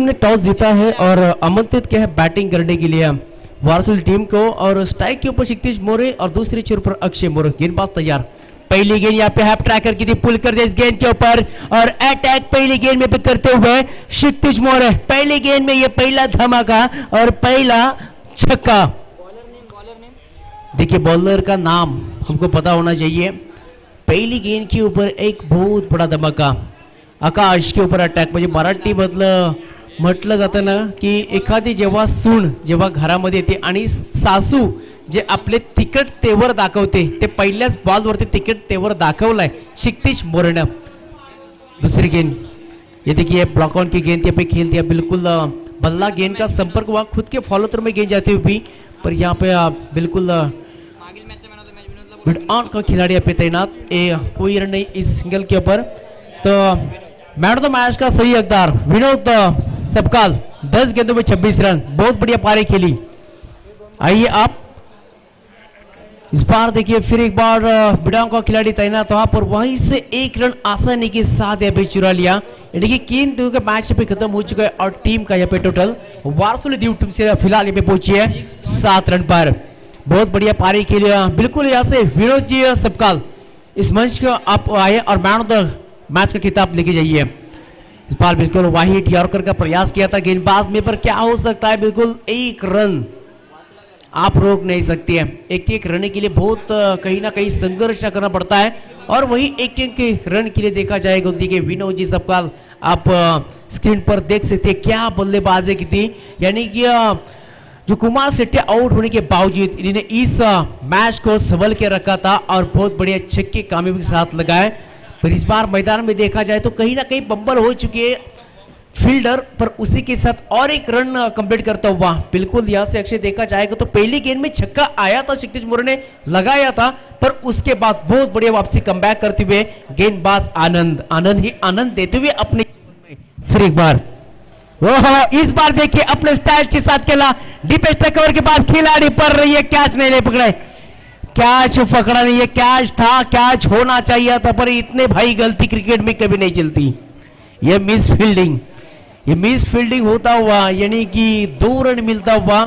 ने टॉस जीता है और आमंत्रित किया है बैटिंग करने के लिए वारसुल टीम को। और स्ट्राइक के ऊपर क्षितिज मोरे और दूसरे छोर पर अक्षय मोरे। गेंदबाज तैयार। पहली गेंद यहाँ पे हैप ट्रैकर की थी, पुल कर दिया इस गेंद के ऊपर और अटैक पहली गेंद में करते हुए क्षितिज मोरे। पहली गेंद में ये पहला धमाका और पहला छक्का। देखिए बॉलर का नाम हमको पता होना चाहिए। पहली गेंद के ऊपर एक बहुत बड़ा धमाका। आकाश के ऊपर अटॅक म्हणजे मराठी म्हटलं जातं ना की एखादी जेव्हा सून जेव्हा घरामध्ये येते आणि सासू जे आपले तिकट तेवर दाखवते ते पहिल्याच बॉलवरती तिकट तेवर दाखवलाय क्षितिज मोरेने। दूसरी गेंद ये देखिए ब्लॉक ऑन की गेंद पे खेल दिया, बिल्कुल बल्ला गेंद का संपर्क हुआ, खुद के फॉलो थ्रू में गेंद जाती हुई पर यहाँ पे बिल्कुल मिड ऑन का खिलाड़ी यहाँ पे तैनात। कोई रन नहीं इस सिंगल के ऊपर। तो मैन ऑफ द मैच का सही हकदार विनोद सबकाल 10 गेंदों में 26 रन, बहुत बढ़िया पारी खेली। आइए आप इस बार देखिए फिर एक बार बिडांग का खिलाड़ी तैनात हुआ पर वहीं से एक रन आसानी के साथ यहाँ पे चुरा लिया। यानी कि 3 दिनों का मैच पे खत्म हो चुका है और टीम का यहाँ पे टोटल वारसुल टीम से फिलहाल यहाँ पे पहुंची है 7 रन पर। बहुत बढ़िया पारी खेली। बिल्कुल यहाँ से विनोद जी सबकाल इस मंच को आप आए और मैन ऑफ द मैच का खिताब लेके जाइए। इस बार बिल्कुल वाहिद यॉर्कर का प्रयास किया था गेंदबाज में पर क्या हो सकता है, बिल्कुल एक रन आप रोक नहीं सकते हैं। एक एक रन के लिए बहुत कहीं ना कहीं संघर्ष करना पड़ता है और वही एक एक रन के लिए देखा जाएगा। देखिए विनोद जी सबकाल आप स्क्रीन पर देख सकते हैं क्या बल्लेबाजी की थी। यानी कि जो कुमार सेठी आउट होने के बावजूद इन्होंने इस मैच को संभल के रखा था और बहुत बढ़िया छक्के कामयाबी के साथ लगाए। पर इस बार मैदान में देखा जाए तो कहीं ना कहीं बम्बल हो चुके फील्डर पर उसी के साथ और एक रन कंप्लीट करता हुआ। बिल्कुल यहाँ से अक्षय देखा जाएगा तो पहली गेंद में छक्का आया था, क्षितिज मोरे ने लगाया था पर उसके बाद बहुत बढ़िया वापसी कमबैक करते हुए गेंदबाज आनंद ही आनंद देते हुए अपने फिर एक बार इस बार देखिए अपने स्टाइल के साथ खेला। डीपेस्ट कवर के पास खिलाड़ी पर रही है, कैच नहीं ले पकड़े, कैच पकड़ा नहीं है। कैच था, कैच होना चाहिए था पर इतने भाई गलती क्रिकेट में कभी नहीं चलती। ये मिस फील्डिंग होता हुआ यानी कि 2 रन मिलता हुआ।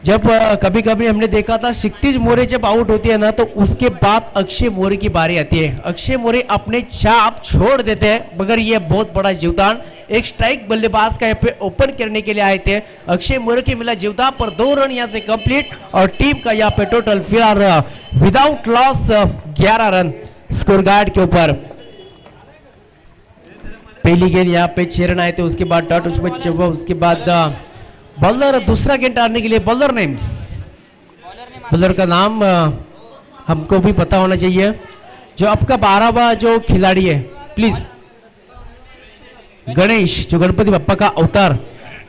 जब कभी कभी हमने देखा था क्षितिज मोरे जब आउट होती है ना तो उसके बाद अक्षय मोरे की बारी आती है। अक्षय मोरे अपने छाप छोड़ देते हैं मगर ये बहुत बड़ा जीवदान एक स्ट्राइक बल्लेबाज का यहाँ पे ओपन करने के लिए आए थे। अक्षय मोरे के मिला जीवदान पर 2 रन यहाँ से कंप्लीट और टीम का यहाँ पे टोटल फिलहाल without loss 11 run score guard के ऊपर। पहली गेंद यहाँ पे 6 रन आए थे, उसके बाद डॉट उसके बाद बॉलर दूसरा गेंद डालने के लिए बॉलर का नाम हमको भी पता होना चाहिए। जो आपका 12वां जो खिलाड़ी है प्लीज गणेश, जो गणपति बप्पा का अवतार।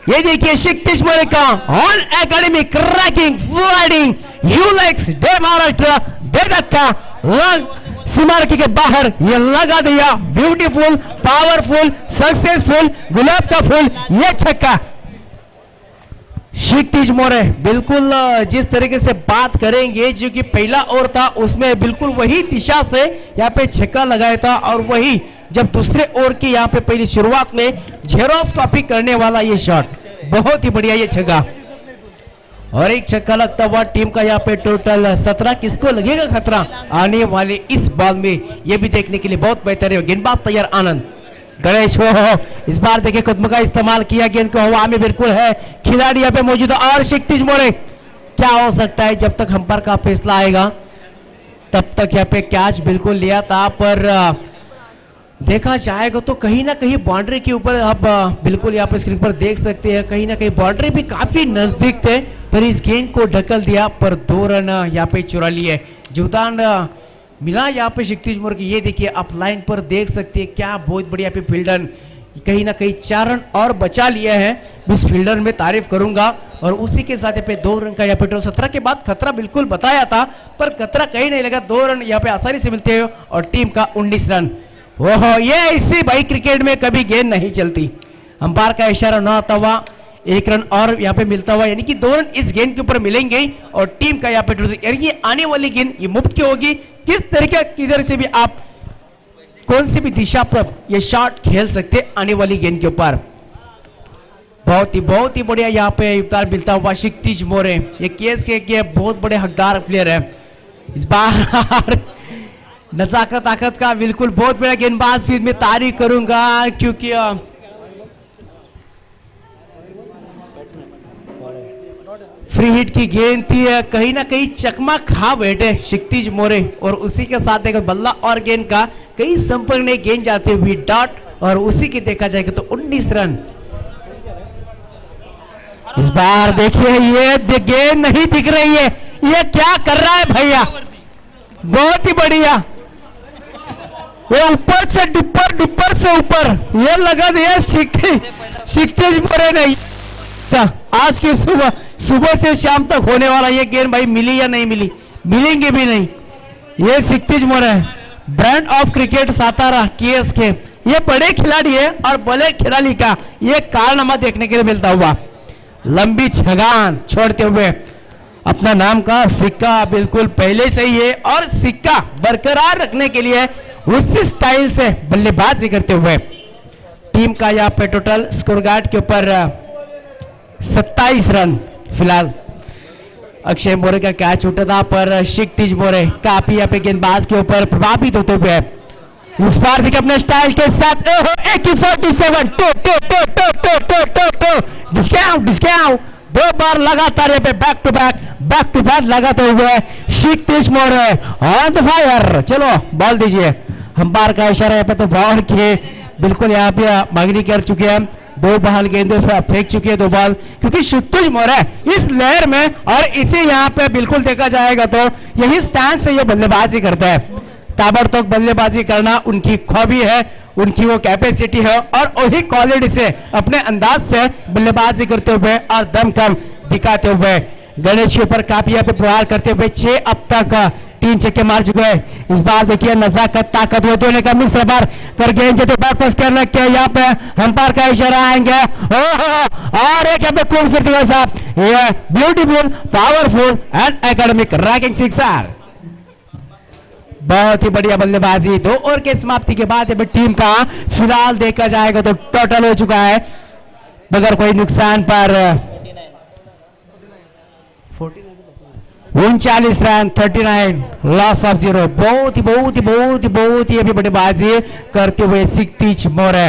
ये देखिए क्षितिज मोरे का ऑन एकेडमी क्रैकिंग फ्लाइंग यूलेक्स डे महाराष्ट्र दे धक्का लग सीमारेखा के बाहर ये लगा दिया। ब्यूटीफुल, पावरफुल, सक्सेसफुल, गुलाब का फूल, ये छक्का क्षितिज मोरे। बिल्कुल जिस तरीके से बात करेंगे जो कि पहला ओवर था उसमें बिल्कुल वही दिशा से यहाँ पे छक्का लगाया था और वही जब दूसरे ओवर की यहाँ पे पहली शुरुआत में जेरोक्स कॉपी करने वाला ये शॉट, बहुत ही बढ़िया ये छक्का और एक छक्का लगता हुआ। टीम का यहाँ पे टोटल 17। किसको लगेगा खतरा आने वाले इस बॉल में ये भी देखने के लिए बहुत बेहतर है। गेंदबाज तैयार आनंद गणेश हो इस बार देखिए कदम का इस्तेमाल किया, गेंद को हवा में बिल्कुल है, खिलाड़ी यहाँ पे मौजूद है और क्षितिज मोरे क्या हो सकता है जब तक अंपायर का फैसला आएगा तब तक यहाँ पे कैच बिल्कुल लिया था पर देखा जाएगा तो कहीं ना कहीं बाउंड्री के ऊपर आप बिल्कुल यहाँ पे स्क्रीन पर देख सकते हैं कहीं ना कहीं बाउंड्री भी काफी नजदीक थे पर इस गेंद को ढकल दिया पर 2 रन यहाँ पे चुरा लिए। जीवदान मिला यहाँ पे क्षितिज मोरे की। ये देखिए आप लाइन पर देख सकते हैं क्या बहुत बढ़िया पे फील्डर कहीं ना कहीं 4 रन और बचा लिया है। इस फील्डर में तारीफ करूंगा और उसी के साथ यहाँ पे 2 रन का यहाँ पे 17 के बाद खतरा बिल्कुल बताया था पर खतरा कहीं नहीं लगा। 2 रन यहाँ पे आसानी से मिलते हैं और टीम का 19 रन। ओहो ये इसी भाई क्रिकेट में कभी गेंद नहीं चलती, अंपायर का इशारा न आता हुआ 1 रन और यहाँ पे मिलता हुआ यानी कि 2 रन इस गेंद के ऊपर मिलेंगे और टीम का यहाँ पे ये आने वाली गेंद ये मुफ्त की होगी। किस तरीके किधर से भी आप कौन सी भी दिशा पर ये शॉट खेल सकते आने वाली गेंद के ऊपर। बहुत ही बढ़िया यहाँ पे योगदान मिलता हुआ क्षितिज मोरे, ये केस के बहुत बड़े हकदार प्लेयर है इस बार। नजाकत ताकत का बिल्कुल बहुत बड़ा गेंदबाज भी मैं तारीफ करूंगा, क्योंकि फ्री हिट की गेंद थी, कहीं ना कहीं चकमा खा बैठे क्षितिज मोरे, और उसी के साथ एक बल्ला और गेंद का कई संपर्क में गेंद जाते हुए डॉट, और उसी की देखा जाएगा तो 19 रन। इस बार देखिए ये गेंद नहीं दिख रही है, ये क्या कर रहा है भैया, बहुत ही बढ़िया, ये ऊपर से डिपर डिपर से ऊपर, ये लगा दिया क्षितिज मोरे नहीं। आज की सुबह से शाम तक होने वाला ये गेंद भाई मिली या नहीं मिली, मिलेंगे भी नहीं। ये Kshitij More brand of cricket Satara KSK, ये बड़े खिलाड़ी है और बड़े खिलाड़ी का ये कारनामा देखने के लिए मिलता हुआ। लंबी छगान छोड़ते हुए अपना नाम का सिक्का बिल्कुल पहले से ही है, और सिक्का बरकरार रखने के लिए उसी स्टाइल से बल्लेबाजी करते हुए टीम का यहाँ पे टोटल स्कोर कार्ड के ऊपर 27 रन। फिलहाल अक्षय मोरे का कैच उठा था, पर क्षितिज मोरे काफी यहाँ पे गेंदबाज के ऊपर प्रभावित होते हुए इस बार भी अपने स्टाइल के साथ AK-47 डिस्काउंट 2 बार लगातार यहाँ पे बैक टू बैक लगाते हुए क्षितिज मोरे ऑन द फायर। चलो बॉल दीजिए, अंपायर का इशारा यहाँ पे तो बॉल के बिल्कुल यहाँ पे मांगनी कर चुके हैं, 2 बॉल गेंदे फेंक चुके हैं 2 बॉल, क्योंकि क्षितिज मोरे इस लहर में और इसे यहाँ पे बिल्कुल देखा जाएगा तो यही स्टैंड से ये बल्लेबाजी करता है। ताबड़तोड़ बल्लेबाजी करना उनकी खूबी है, उनकी वो कैपेसिटी है, और वही क्वालिटी से अपने अंदाज से बल्लेबाजी करते हुए और दमखम दिखाते हुए गणेश के ऊपर काफी यहाँ पे प्रहार करते हुए 6 अब तक 3 छक्के मार चुके हैं। इस बार देखिए नजाकत ताकत वो दोनों का मिक्स बार कर गेंद जो वापस करने के यहाँ पे अंपायर का इशारा आएंगे, और एक यहाँ पे खूबसूरती के साथ ये beautiful powerful and academic ranking sixer. बहुत ही बढ़िया बल्लेबाजी, 2 ओवर के समाप्ति के बाद टीम का फिलहाल देखा जाएगा तो टोटल हो चुका है मगर कोई नुकसान पर 39 रन 39 लॉस ऑफ 0। बहुत ही अभी बल्लेबाजी करते हुए क्षितिज मोरे।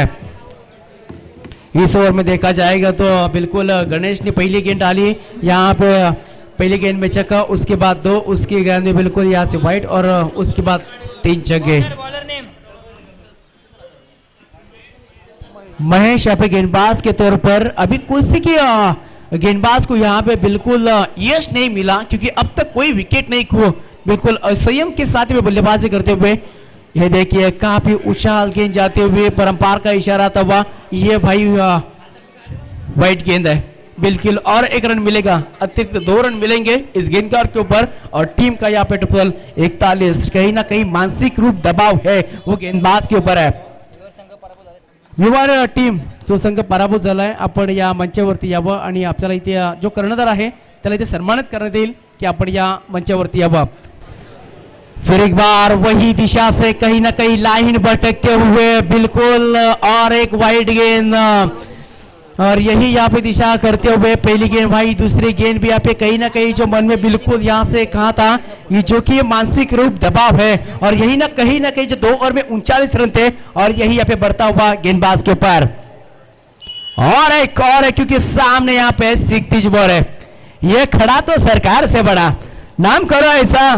इस ओवर में देखा जाएगा तो बिल्कुल गणेश ने पहली गेंद डाली, यहाँ पे पहली गेंद में छक्का, उसके बाद 2, उसकी गेंद में बिल्कुल यहाँ से वाइट, और उसके बाद 3 छक्के। महेश यहाँ पे गेंदबाज के तौर पर अभी किसी की गेंदबाज को यहाँ पे बिल्कुल यश नहीं मिला, क्योंकि अब तक कोई विकेट नहीं खो, बिल्कुल संयम के साथ में बल्लेबाजी करते हुए। ये देखिए काफी उछाल गेंद जाते हुए, परंपार का इशारा था वह, ये भाई वाइट गेंद है बिल्कुल, और 1 रन मिलेगा, अतिरिक्त 2 रन मिलेंगे इस गेंदकार के ऊपर, और टीम का यहाँ पे टोटल 41। कहीं ना कहीं मानसिक रूप दबाव है वो गेंदबाज के ऊपर है। विवार टीम जो संघ पराभूत झाला आहे, आपण या मंचावरती यावं आणि आपल्याला इथे जो कर्णधार आहे त्याला इथे सन्मानित करण्यात येईल की आपण या मंचावरती यावं। फिर एक बार वही दिशा से कहीं ना कहीं लाइन भटकते हुए बिल्कुल, और एक वाइड गेंद, और यही यहाँ पे दिशा करते हुए पहली गेंद भाई, दूसरी गेंद भी यहाँ पे कहीं ना कहीं जो मन में बिल्कुल यहाँ से कहा था ये जो कि मानसिक रूप दबाव है, और यही ना कहीं जो 2 ओवर में 39 रन थे, और यही यहाँ पे बढ़ता हुआ गेंदबाज के ऊपर। और एक और है, क्योंकि सामने यहाँ पे क्षितिज मोरे, ये खड़ा तो सरकार से बड़ा, नाम करो ऐसा,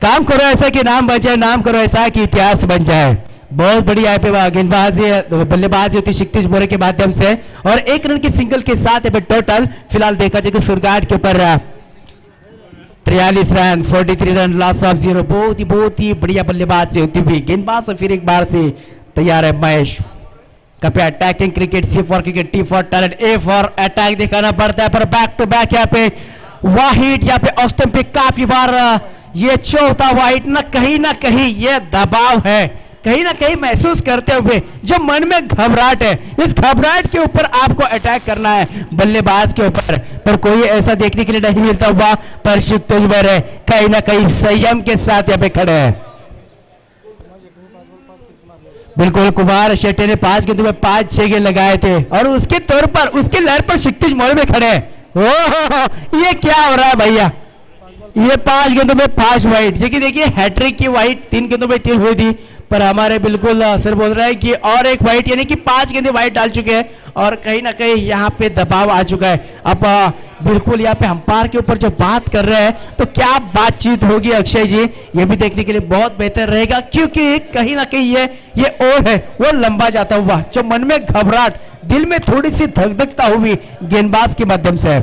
काम करो ऐसा कि नाम बन जाए, नाम करो ऐसा कि इतिहास बन जाए। बहुत बड़ी यहाँ पे गेंदबाजी बल्लेबाजी होती क्षितिज मोरे के माध्यम से, और 1 रन की सिंगल के साथ टोटल फिलहाल देखा जाए तो सुरगाट के ऊपर 43 रन 43 रन लॉस ऑफ 0। बहुत ही बढ़िया बल्लेबाजी होती हुई गेंदबाज फिर एक बार से तैयार है महेश। कभी attacking cricket, C for cricket, T for talent, A for attack दिखाना पड़ता है, पर बैक टू बैक यहाँ पे वाहिद, यहाँ पे ऑस्टम पे काफी बार ये चौथा वाइड, ना कहीं ये दबाव है, कहीं ना कहीं महसूस करते हुए जो मन में घबराहट है, इस घबराहट के ऊपर आपको अटैक करना है बल्लेबाज के ऊपर, पर कोई ऐसा देखने के लिए नहीं मिलता हुआ। पर क्षितिज मोरे कहीं ना कहीं संयम के साथ यहाँ पे खड़े हैं। बिल्कुल कुमार शेट्टी ने 5 गेंदों में 5-6 गेंद लगाए थे और उसके तौर पर उसके लहर पर क्षितिज मौर्य में खड़े हैं। ओह ये क्या हो रहा है भैया, ये 5 गेंदों में 5 वाइट, देखिए हैट्रिक की वाइट 3 गेंदों में 3 हुई थी, पर हमारे बिल्कुल सर बोल रहे हैं कि और एक वाइट यानी कि 5 गेंदे वाइट डाल चुके हैं और कहीं ना कहीं यहाँ पे दबाव आ चुका है। अब बिल्कुल यहाँ पे अंपायर के ऊपर जो बात कर रहे हैं तो क्या बातचीत होगी अक्षय जी, ये भी देखने के लिए बहुत बेहतर रहेगा, क्योंकि कहीं ना कहीं ये ओवर है वो लंबा जाता हुआ, जो मन में घबराहट, दिल में थोड़ी सी धकधकता हुई गेंदबाज के माध्यम से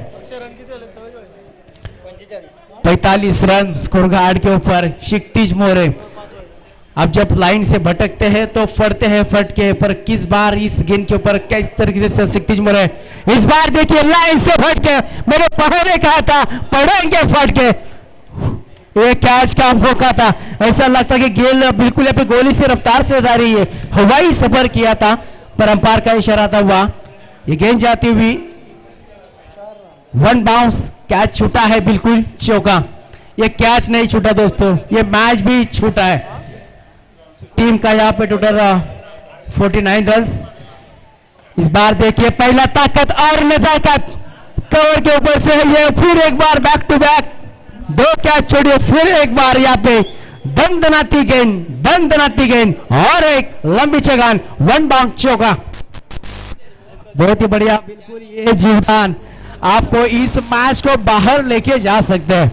45 रन स्कोर गार्ड के ऊपर क्षितिज मौर्य। अब जब लाइन से भटकते हैं तो फटते हैं फटके, पर किस बार इस गेंद के ऊपर किस तरीके से क्षितिज मौर्य इस बार देखिए लाइन से भटके, मैंने पहले कहा था पढ़ेंगे फटके, ये कैच का मौका था, ऐसा लगता कि गेंद बिल्कुल यहाँ पे गोली से रफ्तार से जा रही है, हवाई सफर किया था, पर अंपायर का इशारा था हुआ, ये गेंद जाती हुई 1 बाउंस, कैच छूटा है बिल्कुल चौका। ये कैच नहीं छूटा दोस्तों, ये मैच भी छूटा है। टीम का यहाँ पे टोटल 49 रन। इस बार देखिए पहला ताकत और नजाकत कवर के ऊपर से ये फिर एक बार बैक टू बैक 2 कैच छोड़िए, फिर एक बार यहाँ पे दंदनाती गेंद और एक लंबी छलांग 1 बाउंड चौका। बहुत ही बढ़िया, बिल्कुल ये जीवन आपको इस मैच को बाहर लेके जा सकते हैं।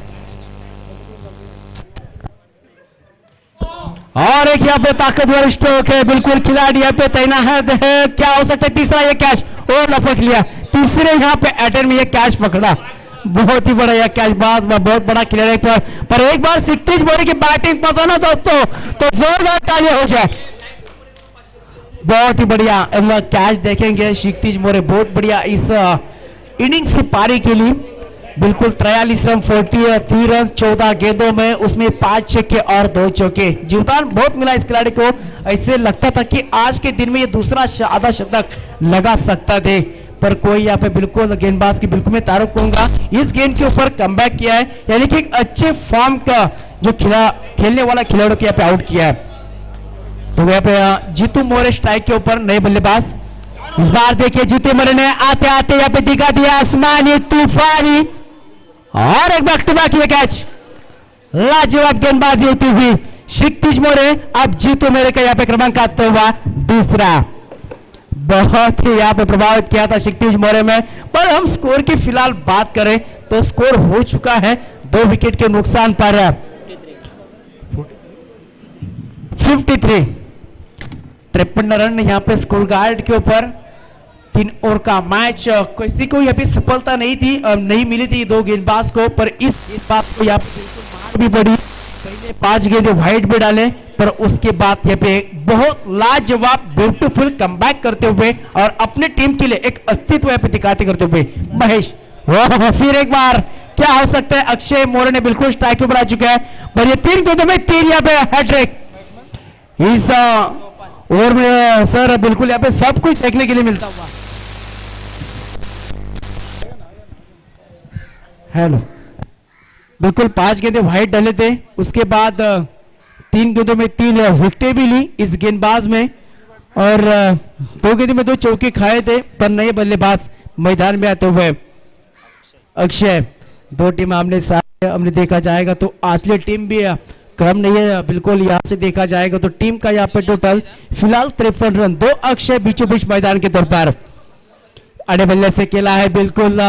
और एक यहाँ पे ताकतवर स्ट्रोक है, बिल्कुल खिलाड़ी यहाँ पे तैनात है, क्या हो सकता है तीसरा ये कैच और लपक लिया, तीसरे यहाँ पे अटेम्प्ट में ये कैच पकड़ा, बहुत ही बड़ा यह कैच, बहुत बड़ा खिलाड़ी पर एक बार क्षितिज मौर्य की बैटिंग पसंद है दोस्तों तो जोरदार तालियां हो जाए। बहुत ही बढ़िया कैच देखेंगे क्षितिज मौर्य, बहुत बढ़िया इस इनिंग्स की पारी के लिए, बिल्कुल 43 रन 43 रन 14 गेंदों में, उसमें 5 छक्के और 2 चौके, जीवदान बहुत मिला इस खिलाड़ी को, ऐसे लगता था कि आज के दिन में ये दूसरा आधा शतक लगा सकता थे, पर कोई यहाँ पे बिल्कुल गेंदबाज की बिल्कुल मैं तारुफ कहूंगा, इस गेंद के ऊपर कमबैक किया है, यानी कि एक अच्छे फॉर्म का जो खेलने वाला खिलाड़ियों को यहाँ पे आउट किया है। तो यहाँ पे जीतू मौर्य स्ट्राइक के ऊपर नए बल्लेबाज, इस बार देखिए जीतू मौर्य ने आते आते यहाँ पे दिखा दिया आसमानी तूफानी और एक बैक टू बैक ये कैच, लाजवाब गेंदबाजी होती हुई क्षितिज मौर्य, अब जीतू मौर्य का यहाँ पे क्रमांक आता हुआ दूसरा, बहुत ही यहाँ पे प्रभावित किया था क्षितिज मौर्य में, पर हम स्कोर की फिलहाल बात करें तो स्कोर हो चुका है 2 विकेट के नुकसान पर 53 रन यहाँ पे स्कोर गार्ड के ऊपर। 3 ओवर का मैच, किसी को यहाँ पे सफलता नहीं मिली थी 2 गेंदबाज को, पर इस गेंदबाज को यहाँ पे मार भी पड़ी, पहले 5 गेंदे वाइट भी डाले, पर उसके बाद यहाँ पे बहुत लाजवाब ब्यूटीफुल कमबैक करते हुए और अपने टीम के लिए एक अस्तित्व यहाँ पे दिखाते करते हुए महेश, फिर एक बार क्या हो सकता है, अक्षय मौर्य ने बिल्कुल स्ट्राइक के ऊपर आ चुका है, पर ये 3 गेंदों में 3 यहाँ पे हैट्रिक, इस ओवर में सर बिल्कुल यहाँ पे सब कुछ देखने के लिए मिलता हुआ। हेलो, बिल्कुल 5 गेंदे वाइट डाले थे, उसके बाद 3 गेंदों में 3 विकेटें भी ली इस गेंदबाज में, और 2 गेंदों में 2 चौके खाए थे, पर नए बल्लेबाज मैदान में आते हुए अक्षय, 2 टीम आमने सामने हमने देखा जाएगा तो असली टीम भी कम नहीं है, बिल्कुल यहाँ से देखा जाएगा तो टीम का यहाँ पे टोटल फिलहाल 53 रन, 2 अक्षय बीचों बीच मैदान के तौर पर, अड़े बल्ले से खेला है, बिल्कुल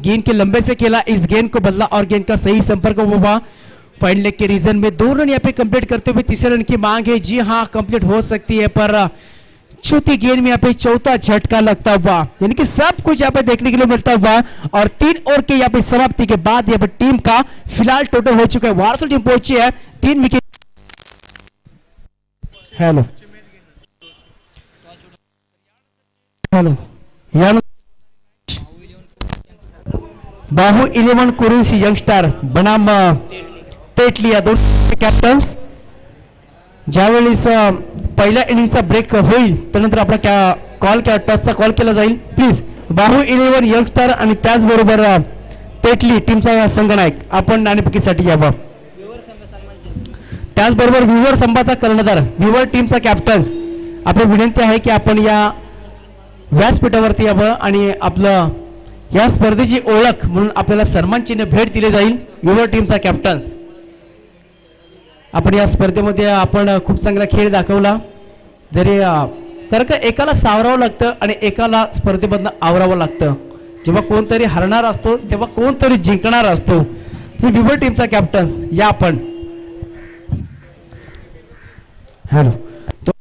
गेंद के लंबे से खेला, इस गेंद को बदला और गेंद का सही संपर्क हुआ, फाइन लेग के रीजन में 2 रन यहाँ पे कंप्लीट करते हुए तीसरे रन की मांग है, जी हाँ कंप्लीट हो सकती है, पर चौथी गेंद में यहाँ पे चौथा झटका लगता हुआ, यानी कि सब कुछ यहाँ पे देखने के लिए मिलता हुआ, और 3 ओवर के यहाँ पे समाप्ति के बाद यहाँ पे टीम का फिलहाल टोटल हो चुका है, वारसल टीम पहुंची है 3 विकेट। हेलो बाहू 11 कुरुसी यंगस्टर बनाम पेटली या 2 कॅप्टन्स, ज्यावेळेस पहिल्या इनिंगचा ब्रेक होईल त्यानंतर आपला कॉल टॉसचा कॉल केला जाईल, प्लीज बाहू 11 यंगस्टर आणि त्याचबरोबर पेटली टीमचा संघनायक आपण नाणेफेकीसाठी यावं, त्याचबरोबर व्ह्युअर संघाचा कर्णधार व्ह्युअर टीमचा कॅप्टन आपली विनंती आहे की आपण या व्यासपीठावरती यावं आणि आपलं या स्पर्धेची ओळख म्हणून आपल्याला सन्मान चिन्ह भेट दिले जाईल युवा टीमचा कॅप्टन्स. आपण या स्पर्धेमध्ये आपण खूप चांगला खेळ दाखवला. जरी कारण का एकाला सावरावं लागतं आणि एकाला स्पर्धेमधनं आवरावं लागतं. जेव्हा कोणतरी हरणार असतो तेव्हा कोणतरी जिंकणार असतो. ही युवा टीमचा कॅप्टन्स या आपण हेलो तो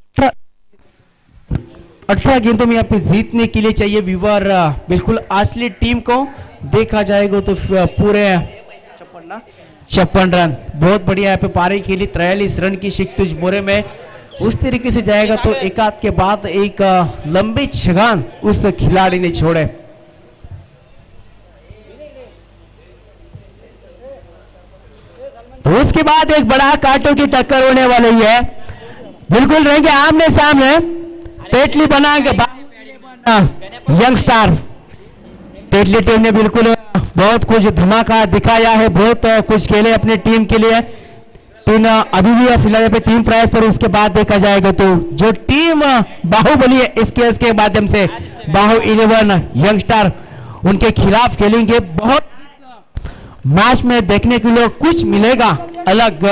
18 गेंदों में यहाँ पे जीतने के लिए चाहिए व्यूवर. बिल्कुल असली टीम को देखा जाएगा तो पूरे 56 रन बहुत बढ़िया यहाँ पे पारी खेली. 43 रन की शिकतुज मोरे में उस तरीके से जाएगा तो एक आध के बाद एक लंबी छगान उस खिलाड़ी ने छोड़े. तो उसके बाद एक बड़ा कांटों की टक्कर होने वाली है. बिल्कुल रहेंगे आमने सामने. तेतली बनाएंगे यंग स्टार. तेतली टीम ने बिल्कुल बहुत कुछ धमाका दिखाया है. बहुत कुछ खेले अपने टीम के लिए. तीन अभी भी फिलहाल पे 3 प्राइज पर. उसके बाद देखा जाएगा तो जो टीम बाहुबली है इसके माध्यम से बाहु 11 यंग स्टार उनके खिलाफ खेलेंगे. बहुत मैच में देखने के लिए कुछ मिलेगा अलग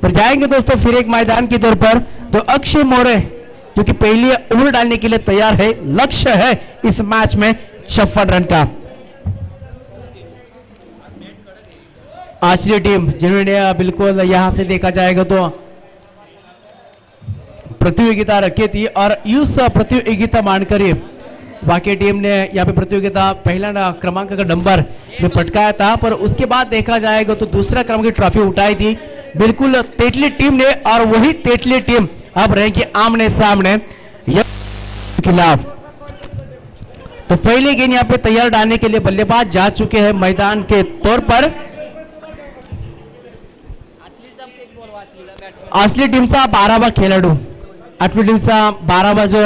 पर जाएंगे दोस्तों. फिर एक मैदान के तौर पर तो अक्षय मोरे जो कि पहले ओवर डालने के लिए तैयार है. लक्ष्य है इस मैच में 56 रन का. आचरी टीम जिन्होंने बिल्कुल यहां से देखा जाएगा तो प्रतियोगिता रखी थी और इस प्रतियोगिता मानकर बाकी टीम ने यहाँ पे प्रतियोगिता पहला क्रमांक का नंबर में पटकाया था. पर उसके बाद देखा जाएगा तो दूसरा क्रमांक की ट्रॉफी उठाई थी बिल्कुल तेतली टीम ने. और वही तेतली टीम अब रहेगी आमने सामने खिलाफ. तो पहले गेंद यहाँ पे तैयार डालने के लिए बल्लेबाज जा चुके हैं मैदान के तौर पर. असली टीमचा 12वा खेळाडू. आठवी टीमचा 12वा जो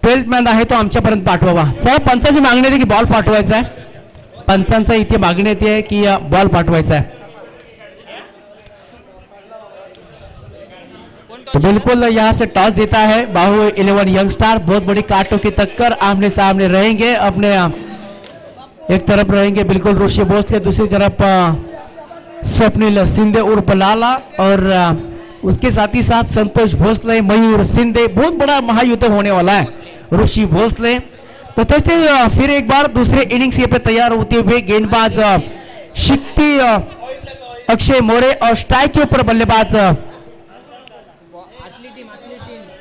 12th मॅन आहे तो आमच्यापर्यंत पाठवावा. चला पंचाची मागणी आहे की बॉल पाठवायचा आहे. पंचांचा इथे मागणी येते की बॉल पाठवायचा आहे. तो बिल्कुल यहां से टॉस जीता है बाहु 11 यंग स्टार. बहुत बड़ी कांटों की टक्कर आमने सामने रहेंगे. अपने एक तरफ रहेंगे बिल्कुल ऋषि भोसले. दूसरी तरफ स्वप्निल सिंधे उर्फ लाला और उसके साथ ही साथ संतोष भोसले मयूर सिंधे. बहुत बड़ा महायुद्ध होने वाला है ऋषि भोसले. तो तैसे फिर एक बार दूसरे इनिंग्स पे तैयार होते हुए गेंदबाज शिक्ति अक्षय मोरे और स्ट्राइक के ऊपर बल्लेबाज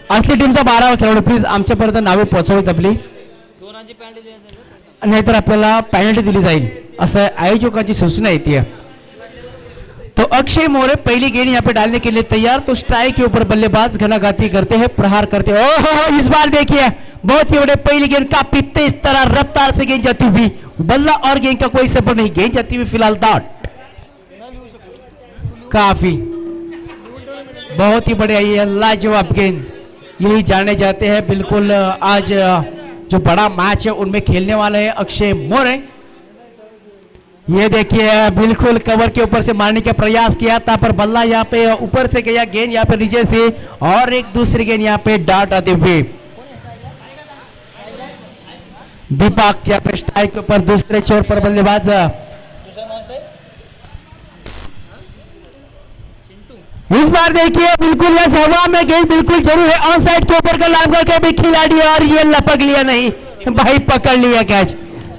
असली टीमचा 12वा खेळाडू. प्लीज आमच्यापर्यंत नावे पोहोचवत आपली नाहीतर आपल्याला पेनल्टी दिली जाईल असं आयोजकांची सूचना येते. तो अक्षय मोरे पहली गेंद यहाँ पे डालने के लिए तैयार. तो स्ट्राइक के ऊपर बल्लेबाज घनाघाती करते हैं प्रहार करते हैं. ओहो इस बार देखिए बहुत ही बड़े पहली गेंद काफी तेज तरह रफ्तार से गेंद जाती हुई. बल्ला और गेंद का कोई सफर नहीं. गेंद जाती हुई फिलहाल डॉट. काफी बहुत ही बढ़िया ये लाजवाब गेंद यही जाने जाते हैं. बिल्कुल आज जो बड़ा मैच है उनमें खेलने वाले हैं अक्षय मोरे. ये देखिए बिल्कुल कवर के ऊपर से मारने का प्रयास किया था पर बल्ला यहाँ पे ऊपर से गया. गेंद यहाँ पे नीचे से और एक दूसरी गेंद यहाँ पे डाट आती हुई. दीपक यहाँ पे स्ट्राइक के ऊपर दूसरे छोर पर बल्लेबाज इस बार देखिए बिल्कुल यह हवा में गेंद बिल्कुल जरूर है. ऑन साइड के ऊपर का लाभ करके भी खिलाड़ी और ये लपक लिया नहीं भाई पकड़ लिया कैच.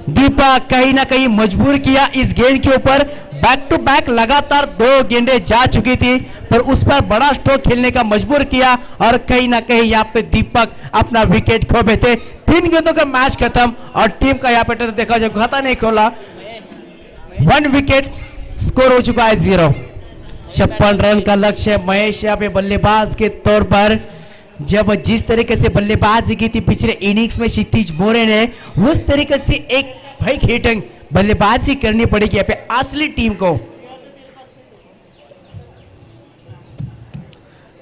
दीपक कहीं ना कहीं मजबूर किया इस गेंद के ऊपर. बैक टू बैक लगातार 2 गेंदें जा चुकी थी पर उस पर बड़ा स्ट्रोक खेलने का मजबूर किया और कहीं ना कहीं यहाँ पे दीपक अपना विकेट खो बैठे. 3 गेंदों का मैच खत्म और टीम का यहाँ पे देखा जाए खाता नहीं खोला. 1 विकेट स्कोर हो चुका है 0. 56 रन का लक्ष्य. महेश यहाँ पे बल्लेबाज के तौर पर जब जिस तरीके से बल्लेबाजी की थी पिछले इनिंग्स में क्षितिज मोरे ने उस तरीके से एक भाई हिटिंग बल्लेबाजी करनी पड़ेगी यहाँ पे असली टीम को.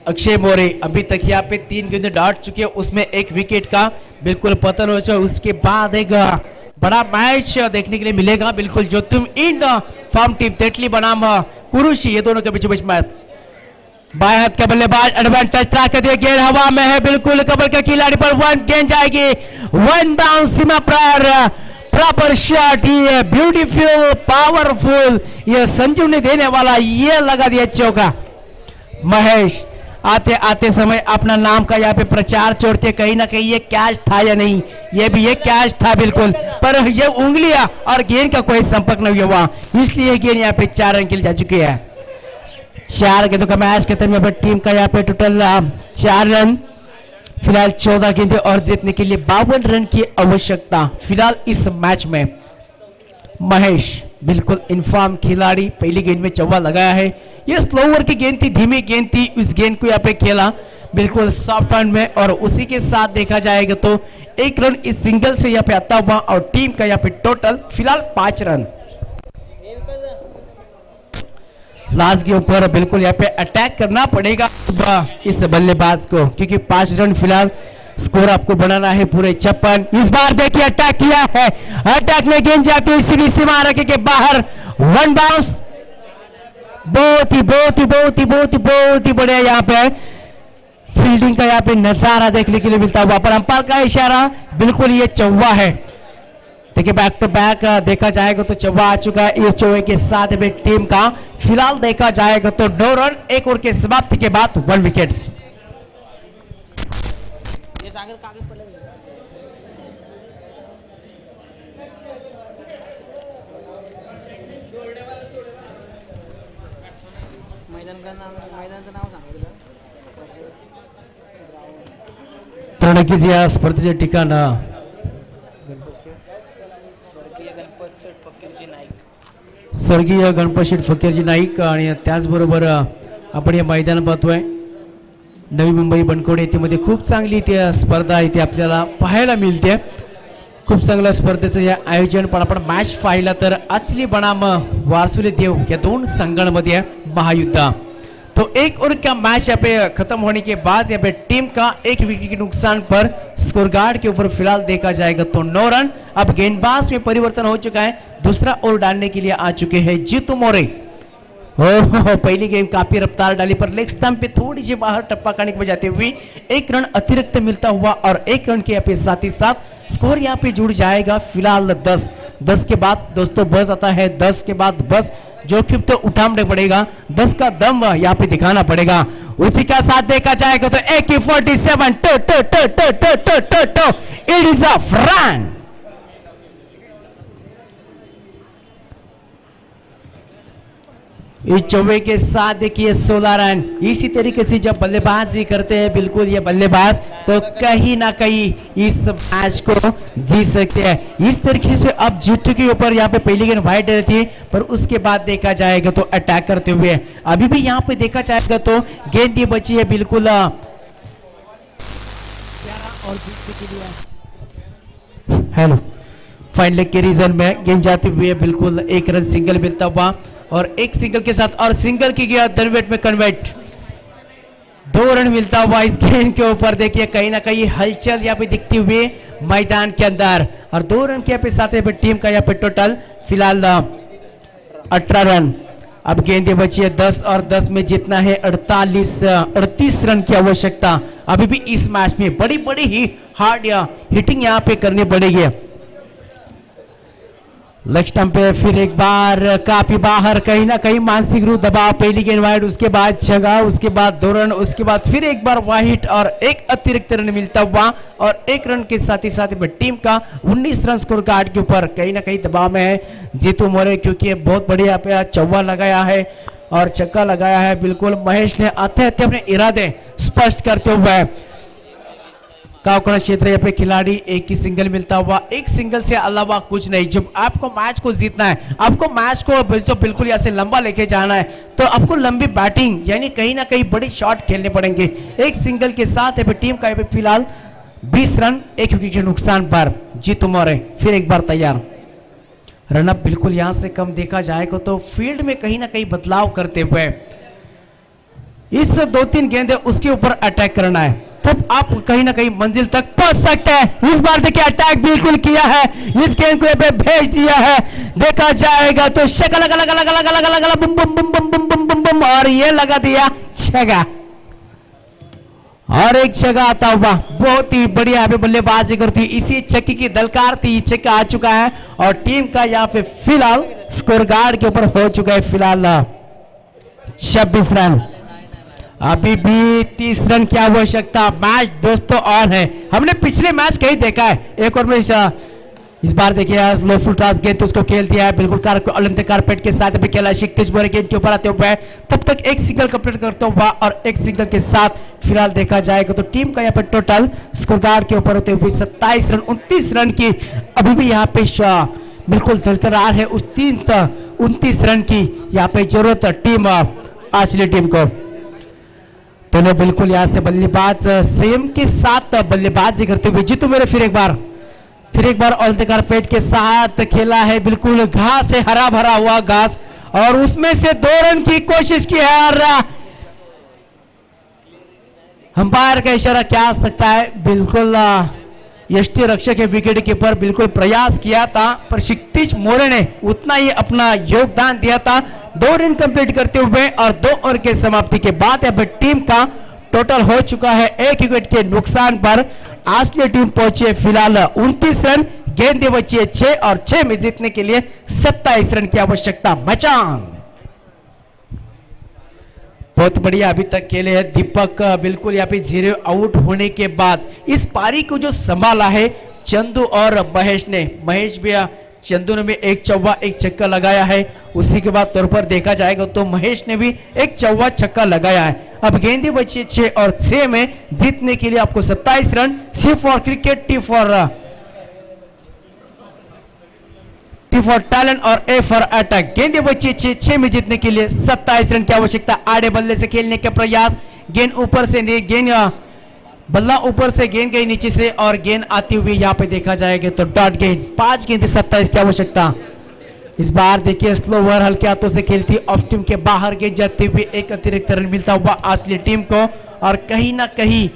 अक्षय मोरे अभी तक यहाँ पे 3 गेंदें डाट चुके हैं उसमें 1 विकेट का बिल्कुल पतन हो चुका. उसके बाद एक बड़ा मैच देखने के लिए मिलेगा बिल्कुल जो तुम इन फॉर्म टीम तेतली बनाम कुरुशी ये दोनों के बीच मैच. बाएं हाथ का बल्लेबाज एडवांटेज ट्राई कर दिया, गेंद हवा में है, बिल्कुल कबर के खिलाड़ी पर वन गेंद जाएगी, वन बाउंस सीमा पर, प्रॉपर शॉट, ये ब्यूटीफुल पावरफुल, ये संजीवनी देने वाला, ये लगा दिया चौका। महेश आते आते समय अपना नाम का यहाँ पे प्रचार छोड़ते, कहीं ना कहीं ये कैच था या नहीं, ये भी ये कैच था बिल्कुल, पर ये उंगलियां और गेंद का कोई संपर्क नहीं हुआ, इसलिए गेंद यहाँ पे 4 रन के लिए जा चुकी है। 4 गेंदों का मैच खत्म, यहाँ पे टीम का यहाँ पे टोटल 4 रन, फिलहाल 14 गेंदें और जीतने के लिए 52 रन की आवश्यकता फिलहाल इस मैच में। महेश बिल्कुल इनफॉर्म खिलाड़ी, पहली गेंद में चौवा लगाया है, ये स्लोवर की गेंद थी, धीमी गेंद थी, उस गेंद को यहाँ पे खेला बिल्कुल सॉफ्ट हैंड में, और उसी के साथ देखा जाएगा तो 1 रन इस सिंगल से यहाँ पे आता हुआ, और टीम का यहाँ पे टोटल फिलहाल 5 रन। लास्ट के ऊपर बिल्कुल यहाँ पे अटैक करना पड़ेगा इस बल्लेबाज को, क्योंकि 5 रन फिलहाल स्कोर आपको बनाना है पूरे 56। इस बार देखिए अटैक किया है, अटैक में गेंद जाती है सीधी सीमा रखे के बाहर, वन बाउंस, बहुत ही बढ़िया यहाँ पे फील्डिंग का यहाँ पे नजारा देखने के लिए मिलता हुआ, पर अंपायर का इशारा, बिल्कुल ये चौवा है। देखिए बैक टू बैक देखा जाएगा तो चौवा आ चुका है, इस चौवे के साथ में टीम का फिलहाल देखा जाएगा तो 9 रन, 1 ओवर के समाप्ति के बाद 1 विकेट। मैदानाचं नाव सांगितलं तर नक्कीच या स्पर्धेचे ठिकाण स्वर्गीय गणपत शेठ फकीरजी नाईक, आणि त्याचबरोबर आपण हे मैदान पाहतोय नवी मुंबई बनकोडे येथे खूप चांगली इथे स्पर्धा इथे आपल्याला पाहायला मिळते, खूप चांगल्या स्पर्धेचं हे आयोजन, पण आपण मॅच पाहिला तर असली बनाम वारसुले देव या 2 संघांमध्ये महायुद्ध। तो 1 ओवर का मैच यहाँ पे खत्म होने के बाद यहाँ पे टीम का 1 विकेट के नुकसान पर स्कोर गार्ड के ऊपर फिलहाल देखा जाएगा तो 9 रन। अब गेंदबाज में परिवर्तन हो चुका है, दूसरा ओवर डालने के लिए आ चुके हैं जीतू मोरे। पहली गेम काफी रफ्तार डाली पर लेग स्टंप पे थोड़ी सी बाहर टप्पा खाने में जाते हुए 1 रन अतिरिक्त मिलता हुआ, और 1 रन के यहाँ पे साथ ही साथ स्कोर यहाँ पे जुड़ जाएगा फिलहाल 10 के बाद दोस्तों बस आता है, 10 के बाद बस जोखिम तो उठाना पड़ेगा, 10 का दम यहाँ पे दिखाना पड़ेगा। उसी का साथ देखा जाएगा तो AK-47 it is a run. इस चौवे के साथ देखिए 16 रन। इसी तरीके से जब बल्लेबाजी करते हैं बिल्कुल ये बल्लेबाज, तो कहीं ना कहीं इस मैच को जीत सकते हैं। इस तरीके से अब जीतू के ऊपर यहाँ पे पहली गेंद वाइड थी, पर उसके बाद देखा जाएगा तो अटैक करते हुए अभी भी यहाँ पे देखा जाएगा तो गेंद ही बची है बिल्कुल हेलो फाइन लेग के रीजन में गेंद जाते हुए बिल्कुल 1 रन सिंगल मिलता हुआ, और 1 सिंगल के साथ और सिंगल की गया धनवेट में कन्वर्ट, 2 रन मिलता हुआ इस गेंद के ऊपर। देखिए कहीं ना कहीं हलचल यहाँ पे दिखती हुई मैदान के अंदर, और 2 रन के यहाँ पे साथ में टीम का यहाँ पे टोटल फिलहाल 18 रन। अब गेंदें बची है 10, और 10 में जितना है 38 रन की आवश्यकता। अभी भी इस मैच में बड़ी बड़ी ही हार्ड हिटिंग यहाँ पे करनी पड़ेगी। लेग स्टंप पे फिर एक बार काफी बाहर, कहीं ना कहीं मानसिक रूप दबाव, पहली गेंद वाइड, उसके बाद छगा, उसके बाद 2 रन, उसके बाद फिर एक बार वाइड और 1 अतिरिक्त रन मिलता हुआ, और 1 रन के साथ ही टीम का 19 रन स्कोर कार्ड के ऊपर कहीं ना कहीं दबाव में है जीतू मोरे, क्योंकि बहुत बढ़िया पे चौवा लगाया है और छक्का लगाया है। बिल्कुल महेश ने आते आते अपने इरादे स्पष्ट करते हुए कावकड़ा क्षेत्र यहाँ पे खिलाड़ी 1 ही सिंगल मिलता हुआ, 1 सिंगल से अलावा कुछ नहीं। जब आपको मैच को जीतना है, आपको मैच को बिल्कुल यहाँ से लंबा लेके जाना है, तो आपको लंबी बैटिंग यानी कहीं ना कहीं बड़ी शॉट खेलने पड़ेंगे। 1 सिंगल के साथ यहाँ पे टीम का यहाँ पे फिलहाल 20 रन 1 विकेट के नुकसान पर जीतू मोरे फिर एक बार तैयार। रनअप बिल्कुल यहाँ से कम देखा जाएगा तो फील्ड में कहीं ना कहीं बदलाव करते हुए इस 2-3 गेंदे उसके ऊपर अटैक करना है, तब आप कहीं ना कहीं मंजिल तक पहुंच सकते हैं। इस बार देखिए अटैक बिल्कुल किया है, इस गेंद को पे भेज दिया है, देखा जाएगा तो शकल अलग अलग अलग अलग अलग अलग बुम बुम बुम बुम बुम बुम बुम बुम, और ये लगा दिया 6 छक्का और एक छक्का आता हुआ, बहुत ही बढ़िया यहाँ पे बल्लेबाजी करती, इसी छक्के की दलकार थी, छक्का आ चुका है और टीम का यहाँ पे फिलहाल स्कोर गार्ड के ऊपर हो चुका है फिलहाल 26 रन। अभी भी 30 रन की आवश्यकता, मैच दोस्तों और है। हमने पिछले मैच कहीं देखा है, एक और मैच इस बार देखिए लो फुल टॉस गेंद तो उसको खेल दिया है बिल्कुल ओलंपिक कारपेट के साथ। अभी खेला शिक्तिज मोरे गेंद के ऊपर आते हुए, तब तक एक सिंगल कंप्लीट करता हुआ और एक सिंगल के साथ फिलहाल देखा जाएगा तो टीम का यहाँ पे टोटल स्कोर गार्ड के ऊपर होते हुए 27 रन। 29 रन की अभी भी यहाँ पे बिल्कुल बरकरार है, उस 29 रन की यहाँ पे जरूरत टीम ऑस्ट्रेलिया टीम को। तो बिल्कुल यहाँ से बल्लेबाज संयम के साथ बल्लेबाजी करते हुए जीतू मेरे फिर एक बार ओलंपिक कारपेट के साथ खेला है, बिल्कुल घास से हरा भरा हुआ घास और उसमें से 2 रन की कोशिश की है और अंपायर का इशारा क्या आ सकता है, बिल्कुल यष्टि रक्षक के विकेट कीपर बिल्कुल प्रयास किया था पर क्षितिज मोरे ने उतना ही अपना योगदान दिया था 2 रन कंप्लीट करते हुए और 2 ओवर के समाप्ति के बाद अब टीम का टोटल हो चुका है 1 विकेट के नुकसान पर ऑस्ट्रेलिया टीम पहुंची फिलहाल 29 रन, गेंदें बची है 6 और 6 में जीतने के लिए 27 रन की आवश्यकता। मचान बहुत बढ़िया अभी तक खेले हैं दीपक, बिल्कुल यहाँ पे 0 आउट होने के बाद इस पारी को जो संभाला है चंदू और महेश ने। महेश भी चंदू ने भी एक चौवा एक छक्का लगाया है, उसी के बाद तौर पर देखा जाएगा तो महेश ने भी एक चौवा छक्का लगाया है। अब गेंदें बची 6 और 6 में जीतने के लिए आपको 27 run. C for cricket, T for talent और ए फॉर अटैक। गेंदें बची 6 में जीतने के लिए 27 रन की आवश्यकता। आड़े बल्ले से खेलने का प्रयास, गेंद ऊपर से गेंद बल्ला ऊपर से गेंद गई नीचे से और गेंद आती हुई यहाँ पे देखा जाएगा तो डॉट गेंद। 5 गेंद 27 की आवश्यकता। इस बार देखिए स्लोवर हल्के हाथों से खेलती, ऑफ टीम के बाहर गेंद जाते हुए एक अतिरिक्त रन मिलता हुआ ऑस्ट्रेलिया टीम को और कहीं ना कहीं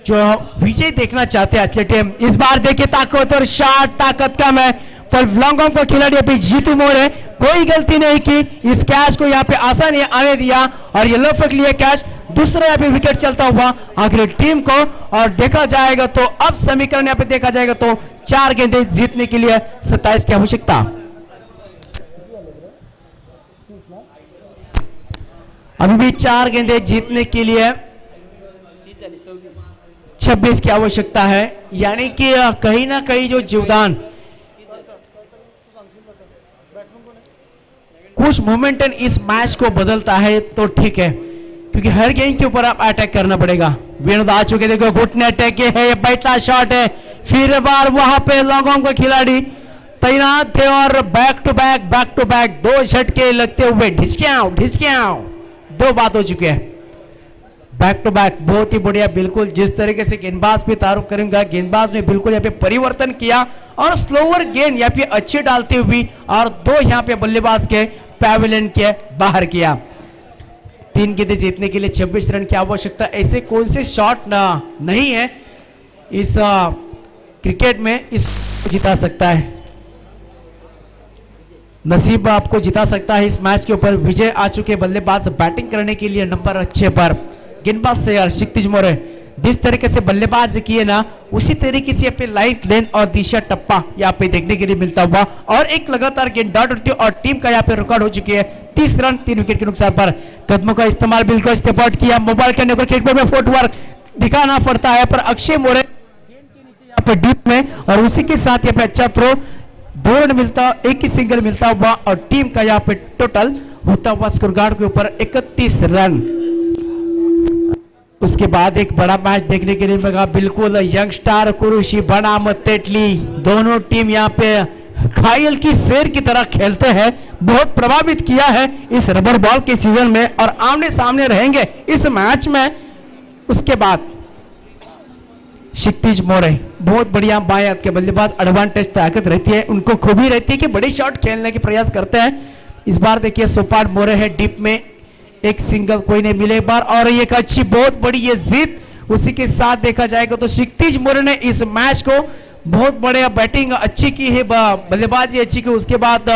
जो विजय देखना चाहते हैं ऑस्ट्रेलिया टीम। इस बार देखिए ताकतवर शॉट, ताकत कम है पर लॉन्गॉन का खिलाड़ी अभी जीतू मोरे कोई गलती नहीं की, इस कैच को यहाँ पे आसानी आने दिया और येलो फ्लैग लिए कैच। दूसरा यहाँ पे विकेट चलता हुआ आखिर टीम को और देखा जाएगा तो अब समीकरण यहाँ पे देखा जाएगा तो 4 गेंदें जीतने के लिए 27 की आवश्यकता। अभी भी 4 गेंदें जीतने के लिए 26 की आवश्यकता है, यानी कि कहीं ना कहीं जो जीवदान कुछ मोमेंटम इस मैच को बदलता है तो ठीक है, क्योंकि हर गेंद के ऊपर आप अटैक करना पड़ेगा। विनोद आ चुके, देखो घुटने अटैक है, ये बैठा शॉट है, फिर बार वहां पे लॉन्गॉन का खिलाड़ी तैनात थे और बैक टू बैक 2 झटके लगते हुए ढिचकियां 2 बात हो चुके हैं बैक टू बैक। बहुत ही बढ़िया, बिल्कुल जिस तरीके से गेंदबाज पे तारुफ करूंगा, गेंदबाज ने बिल्कुल यहाँ पे परिवर्तन किया और स्लोवर गेंद यहाँ पे अच्छे डालते हुए और 2 यहाँ पे बल्लेबाज के पैवेलियन के बाहर किया। 3 गेंदें जीतने के लिए 26 रन की आवश्यकता। ऐसे कौन से शॉट नहीं है इस क्रिकेट में इस जिता सकता है, नसीब आपको जिता सकता है इस मैच के ऊपर। विजय आ चुके बल्लेबाज बैटिंग करने के लिए नंबर 6 पर। गेंदबाज से यार क्षितिज मोरे जिस तरीके से बल्लेबाज किए ना उसी तरीके से अपने लाइट लेंथ और दिशा टप्पा यहाँ पे देखने के लिए मिलता हुआ और एक लगातार गेंद डॉट होती है और टीम का यहाँ पे रिकॉर्ड हो चुकी है 30 रन 3 विकेट के नुकसान पर। कदमों का इस्तेमाल बिल्कुल स्टेपआउट किया, मोबाइल के ऊपर क्रिकेट में फुटवर्क दिखाना पड़ता है पर अक्षय मोरे गेंद के नीचे यहाँ पे डीप में और उसी के साथ यहाँ पे अच्छा थ्रो, 2 रन मिलता, एक ही सिंगल मिलता हुआ और टीम का यहाँ पे टोटल होता हुआ स्कोर गार्ड के ऊपर 31 रन। उसके बाद एक बड़ा मैच देखने के लिए मिलेगा, बिल्कुल यंग स्टार कुरुशी बनाम तेटली, दोनों टीम यहाँ पे घायल की शेर की तरह खेलते हैं। बहुत प्रभावित किया है इस रबर बॉल के सीजन में और आमने सामने रहेंगे इस मैच में। उसके बाद क्षितिज मोरे बहुत बढ़िया बाएं हाथ के बल्लेबाज, एडवांटेज ताकत रहती है, उनको खूबी रहती है कि बड़ी शॉट खेलने के प्रयास करते हैं। इस बार देखिए सोपाट मोरे है डीप में, एक सिंगल कोई नहीं मिले एक बार और एक अच्छी बहुत बड़ी ये जीत। उसी के साथ देखा जाएगा तो क्षितिज मोरे ने इस मैच को बहुत बढ़िया बैटिंग अच्छी की है, बल्लेबाजी अच्छी की, उसके बाद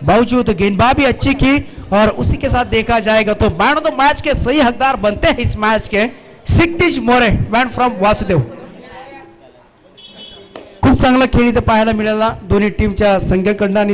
बावजूद गेंदबाजी भी अच्छी की और उसी के साथ देखा जाएगा तो मैन ऑफ द मैच के सही हकदार बनते हैं इस मैच के सिद्धेश मोरे मॅन फ्रॉम वासुदेव. खूप चांगला खेळ इथे पाहायला मिळाला दोन्ही टीमच्या संघाकडनं आणि